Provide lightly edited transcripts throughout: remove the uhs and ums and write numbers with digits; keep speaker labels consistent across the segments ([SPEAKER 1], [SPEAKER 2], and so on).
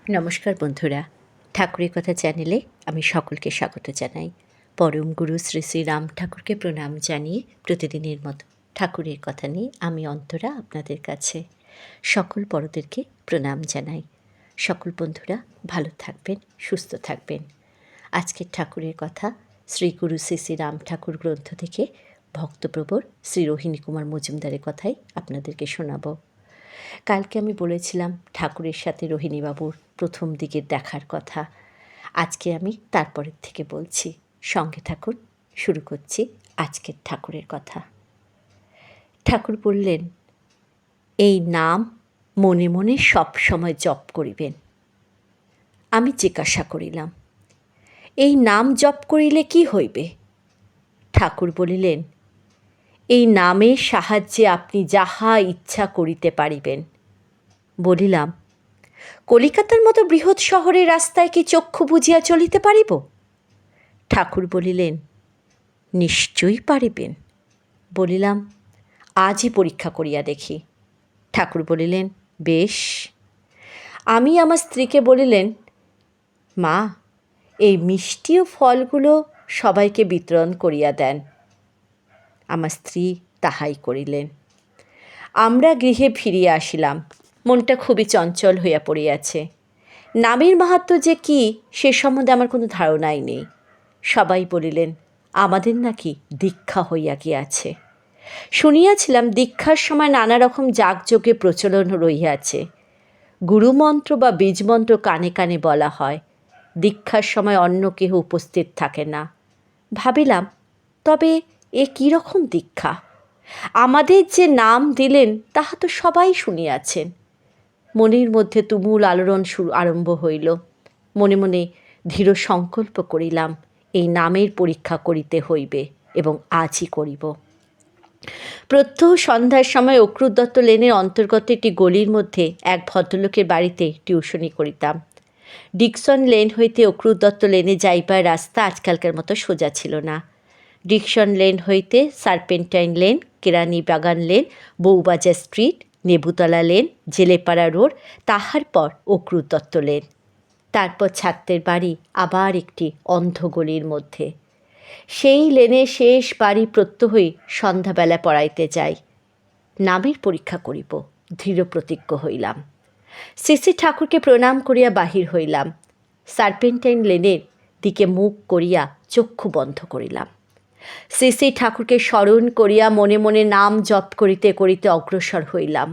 [SPEAKER 1] নমস্কার বন্ধুরা, ঠাকুরের কথা চ্যানেলে আমি সকলকে স্বাগত জানাই। পরম গুরু শ্রী শ্রী রাম ঠাকুরকে প্রণাম জানিয়ে প্রতিদিনের মতো ঠাকুরের কথা নিয়ে আমি অন্তরা আপনাদের কাছে সকল বড়দেরকে প্রণাম জানাই। সকল বন্ধুরা ভালো থাকবেন, সুস্থ থাকবেন। আজকের ঠাকুরের কথা শ্রী গুরু শ্রী শ্রী রাম ঠাকুর গ্রন্থ থেকে ভক্তপ্রবর শ্রী রোহিণী কুমার মজুমদারের কথাই আপনাদেরকে শোনাবো। কালকে আমি বলেছিলাম ঠাকুরের সাথে রোহিণীবাবুর প্রথম দিকের দেখার কথা। আজকে আমি তারপরের থেকে বলছি, সঙ্গে থাকুন। শুরু করছি আজকের ঠাকুরের কথা। ঠাকুর বললেন, এই নাম মনে মনে সব সময় জপ করিবেন। আমি জিজ্ঞাসা করিলাম, এই নাম জপ করিলে কি হইবে? ঠাকুর বলিলেন, এই নামের সাহায্যে আপনি যাহা ইচ্ছা করিতে পারিবেন। বলিলাম, কলিকাতার মতো বৃহৎ শহরের রাস্তায় কি চক্ষু বুঝিয়া চলিতে পারিব? ঠাকুর বলিলেন, নিশ্চয়ই পারিবেন। বলিলাম, আজই পরীক্ষা করিয়া দেখি। ঠাকুর বলিলেন, বেশ। আমি আমার স্ত্রীকে বলিলেন, মা, এই মিষ্টি ও ফলগুলো সবাইকে বিতরণ করিয়া দেন। আমার স্ত্রী তাহাই করিলেন। আমরা গৃহে ফিরিয়া আসিলাম। মনটা খুবই চঞ্চল হইয়া পড়িয়াছে। নামের মাহাত্ম্য যে কী সে সম্বন্ধে আমার কোনো ধারণাই নেই। সবাই বলিলেন, আমাদের নাকি দীক্ষা হইয়া গিয়াছে। শুনিয়াছিলাম দীক্ষার সময় নানা রকম যাগযজ্ঞে প্রচলন রহিয়াছে। গুরুমন্ত্র বা বীজমন্ত্র কানে কানে বলা হয়। দীক্ষার সময় অন্য কেহ উপস্থিত থাকে না। ভাবিলাম, তবে এ কী রকম দীক্ষা? আমাদের যে নাম দিলেন তাহা তো সবাই শুনিয়াছেন। মনের মধ্যে তুমুল আলোড়ন আরম্ভ হইল। মনে মনে দৃঢ় সংকল্প করিলাম, এই নামের পরীক্ষা করিতে হইবে এবং আজই করিব। প্রত্যহ সন্ধ্যার সময় অক্রুর দত্ত লেনের অন্তর্গত একটি গলির মধ্যে এক ভদ্রলোকের বাড়িতে টিউশনি করিতাম। ডিকসন লেন হইতে অক্রুর দত্ত লেনে যাইবার রাস্তা আজকালকার মতো সোজা ছিল না। ডিকসন লেন হইতে serpentine lane, Kerani Bagan lane, Bowbazar street, Nebutala lane, Jelepara road, তাহার পর অক্রুর দত্ত লেন। তারপর ছাত্রের বাড়ি আবার একটি অন্ধগলির মধ্যে। সেই লেনে শেষ বাড়ি প্রত্যহই সন্ধ্যাবেলা পড়াইতে যাই। নামের পরীক্ষা করিব, দৃঢ় প্রতিজ্ঞ হইলাম। শ্রী শ্রী ঠাকুরকে প্রণাম করিয়া বাহির হইলাম। সার্পেন্টাইন লেনের দিকে মুখ করিয়া চক্ষু বন্ধ করিলাম। শ্রী শ্রী ঠাকুরকে স্মরণ করিয়া মনে মনে নাম জপ করিতে করিতে অগ্রসর হইলাম।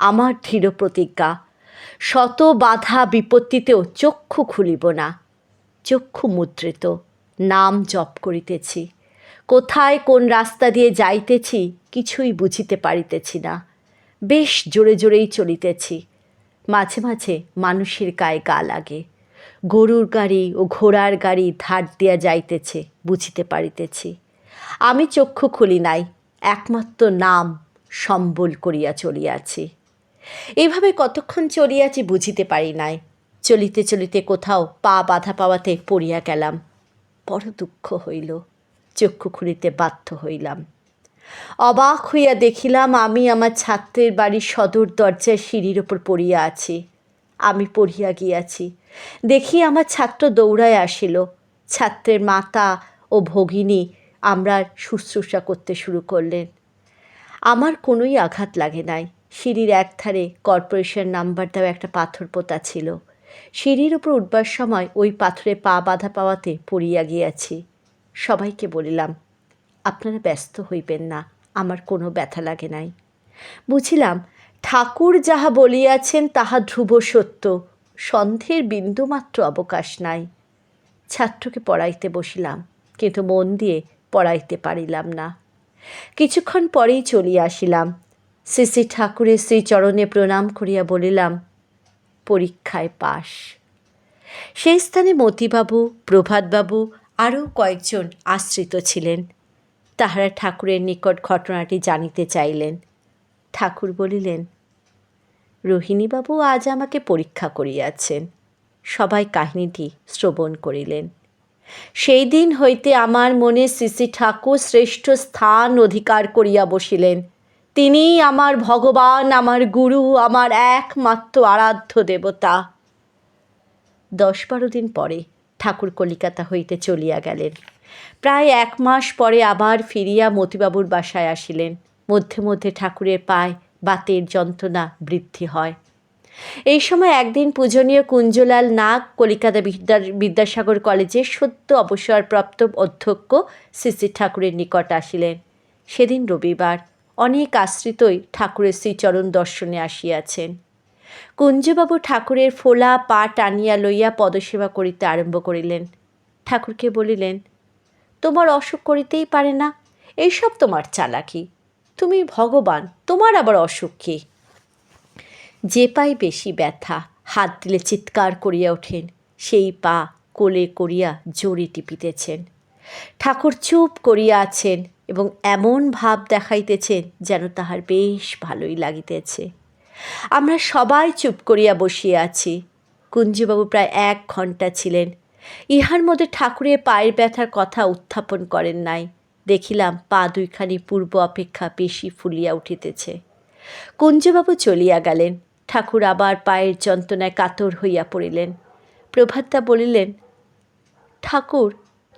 [SPEAKER 1] আমার দৃঢ় প্রতিজ্ঞা, শত বাধা বিপত্তিতেও চক্ষু খুলিব না। চক্ষু মুদ্রিত, নাম জপ করিতেছি। কোথায় কোন রাস্তা দিয়ে যাইতেছি কিছুই বুঝিতে পারিতেছি না। বেশ জোরে জোরেই চলিতেছি। মাঝে মাঝে মানুষের গায়ে গা লাগে। গরুর গাড়ি ও ঘোড়ার গাড়ি ধার দিয়া যাইতেছে, বুঝিতে পারিতেছি। আমি চক্ষু খুলি নাই, একমাত্র নাম সম্বল করিয়া চলিয়াছি। এইভাবে কতক্ষণ চলিয়াছি বুঝিতে পারি নাই। চলিতে চলিতে কোথাও পা বাধা পাওয়াতে পড়িয়া গেলাম। বড় দুঃখ হইল। চক্ষু খুলিতে বাধ্য হইলাম। অবাক হইয়া দেখিলাম আমি আমার ছাত্রের বাড়ির সদর দরজায় সিঁড়ির ওপর পড়িয়া আছি। আমি পড়িয়া গিয়াছি। দেখি আমার ছাত্র দৌড়ায় আসিল। ছাত্রের মাতা ও ভগিনী আমরা শুশ্রূষা করতে শুরু করলেন। আমার কোনোই আঘাত লাগে নাই। সিঁড়ির একধারে কর্পোরেশন নাম্বার দেওয়া একটা পাথর পোঁতা ছিল। সিঁড়ির উপর উঠবার সময় ওই পাথরে পা বাঁধা পাওয়াতে পড়িয়া গিয়াছি। সবাইকে বলিলাম, আপনারা ব্যস্ত হইবেন না, আমার কোনো ব্যথা লাগে নাই। বুঝিলাম ঠাকুর যাহা বলিয়াছেন তাহা ধ্রুব সত্য, সন্দেহের বিন্দুমাত্র অবকাশ নাই। ছাত্রকে পড়াইতে বসিলাম, কিন্তু মন দিয়ে পড়াইতে পারিলাম না। কিছুক্ষণ পরেই চলিয়া আসিলাম। শ্রী শ্রী ঠাকুরের শ্রীচরণে প্রণাম করিয়া বলিলাম, পরীক্ষায় পাশ। সেই স্থানে মতিবাবু, প্রভাতবাবু আরও কয়েকজন আশ্রিত ছিলেন। তাহারা ঠাকুরের নিকট ঘটনাটি জানিতে চাইলেন। ঠাকুর বলিলেন, রোহিণীবাবু আজ আমাকে পরীক্ষা করিয়াছেন। সবাই কাহিনীটি শ্রবণ করিলেন। সেই দিন হইতে আমার মনে শ্রী শ্রী ঠাকুর শ্রেষ্ঠ স্থান অধিকার করিয়া বসিলেন। তিনিই আমার ভগবান, আমার গুরু, আমার একমাত্র আরাধ্য দেবতা। 10-12 দিন পরে ঠাকুর কলিকাতা হইতে চলিয়া গেলেন। প্রায় 1 মাস পরে আবার ফিরিয়া মতিবাবুর বাসায় আসিলেন। মধ্যে মধ্যে ঠাকুরের পায়ে বাতের যন্ত্রণা বৃদ্ধি হয়। এই সময় একদিন পূজনীয় কুঞ্জলাল নাগ কলিকাতা বিদ্যাসাগর কলেজের সদ্য অবসরপ্রাপ্ত অধ্যক্ষ শ্রী শ্রী ঠাকুরের নিকট আসিলেন। সেদিন রবিবার, অনেক আশ্রিতই ঠাকুরের শ্রীচরণ দর্শনে আসিয়াছেন। কুঞ্জবাবু ঠাকুরের ফোলা পা টানিয়া লইয়া পদসেবা করিতে আরম্ভ করিলেন। ঠাকুরকে বলিলেন, তোমার অসুখ করিতেই পারে না, এইসব তোমার চালাকি, তুমি ভগবান, তোমার আবার অসুখ কী? যে পায়ে বেশি ব্যথা, হাত দিলে চিৎকার করিয়া ওঠেন, সেই পা কোলে করিয়া জোরে টিপিতেছেন। ঠাকুর চুপ করিয়া আছেন এবং এমন ভাব দেখাইতেছেন যেন তাহার বেশ ভালোই লাগিতেছে। আমরা সবাই চুপ করিয়া বসিয়া আছি। কুঞ্জবাবু প্রায় 1 ঘণ্টা ছিলেন। ইহার মধ্যে ঠাকুরের পায়ের ব্যথার কথা উত্থাপন করেন নাই। দেখিলাম পা দুইখানি পূর্ব অপেক্ষা বেশি ফুলিয়া উঠিতেছে। কুঞ্জবাবু চলিয়া গেলেন। ঠাকুর আবার পায়ের যন্ত্রণায় কাতর হইয়া পড়িলেন। প্রভাতদা বলিলেন, ঠাকুর,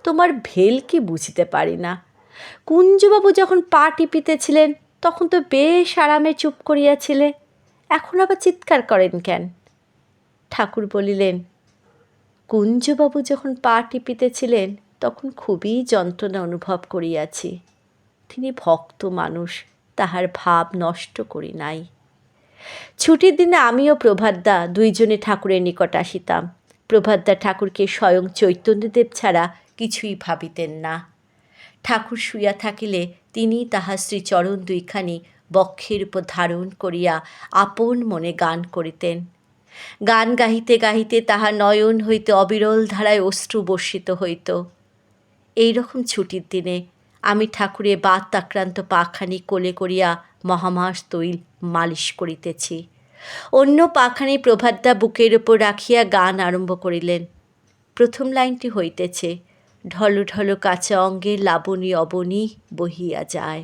[SPEAKER 1] তোমার ভেল কি বুঝিতে পারি না। কুঞ্জবাবু যখন পা টিপিতেছিলেন তখন তো বেশ আরামে চুপ করিয়াছিলে, এখন আবার চিৎকার করেন কেন? ঠাকুর বলিলেন, কুঞ্জবাবু যখন পা টিপিতেছিলেন তখন খুবই যন্ত্রণা অনুভব করিয়াছি। তিনি ভক্ত মানুষ, তাহার ভাব নষ্ট করি নাই। ছুটির দিনে আমিও প্রভাতদা দুইজনে ঠাকুরের নিকট আসিতাম। প্রভাতদা ঠাকুরকে স্বয়ং চৈতন্যদেব ছাড়া কিছুই ভাবিতেন না। ঠাকুর শুইয়া থাকিলে তিনি তাহার শ্রীচরণ দুইখানি বক্ষের উপর ধারণ করিয়া আপন মনে গান করিতেন। গান গাহিতে গাহিতে তাহার নয়ন হইতে অবিরল ধারায় অশ্রু বর্ষিত হইত। এইরকম ছুটির দিনে আমি ঠাকুরের বাত আক্রান্ত পাখানি কোলে করিয়া মহামাস তৈল মালিশ করিতেছি। অন্য পাখানি প্রভাতদা বুকের উপর রাখিয়া গান আরম্ভ করিলেন। প্রথম লাইনটি হইতেছে, ঢলো ঢলো কাঁচা অঙ্গে লাবণী অবনী বহিয়া যায়।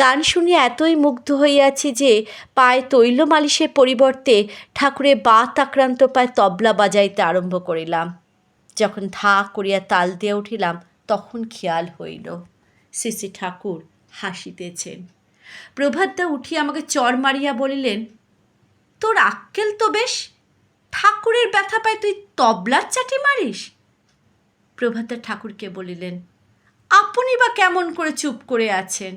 [SPEAKER 1] গান শুনিয়া এতই মুগ্ধ হইয়াছি যে পায়ে তৈল মালিশের পরিবর্তে ঠাকুরের বাত আক্রান্ত পায়ে তবলা বাজাইতে আরম্ভ করিলাম। যখন ধা করিয়া তাল দিয়া উঠিলাম তখন খেয়াল হইল শ্রী শ্রী ঠাকুর হাসিতেছেন। প্রভাতদা উঠিয়া আমাকে চড় মারিয়া বলিলেন, তোর আক্কেল তো বেশ, ঠাকুরের ব্যথা পায় তুই তবলার চাটি মারিস? প্রভাতদা ঠাকুরকে বলিলেন, আপনি বা কেমন করে চুপ করে আছেন?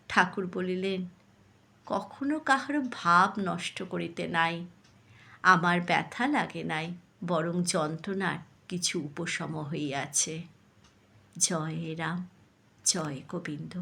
[SPEAKER 1] ঠাকুর বলিলেন, কখনো কাহারও ভাব নষ্ট করিতে নাই। আমার ব্যথা লাগে নাই, বরং যন্ত্রণার কিছু উপশম হইয়াছে। জয় রাম, জয় গোবিন্দ।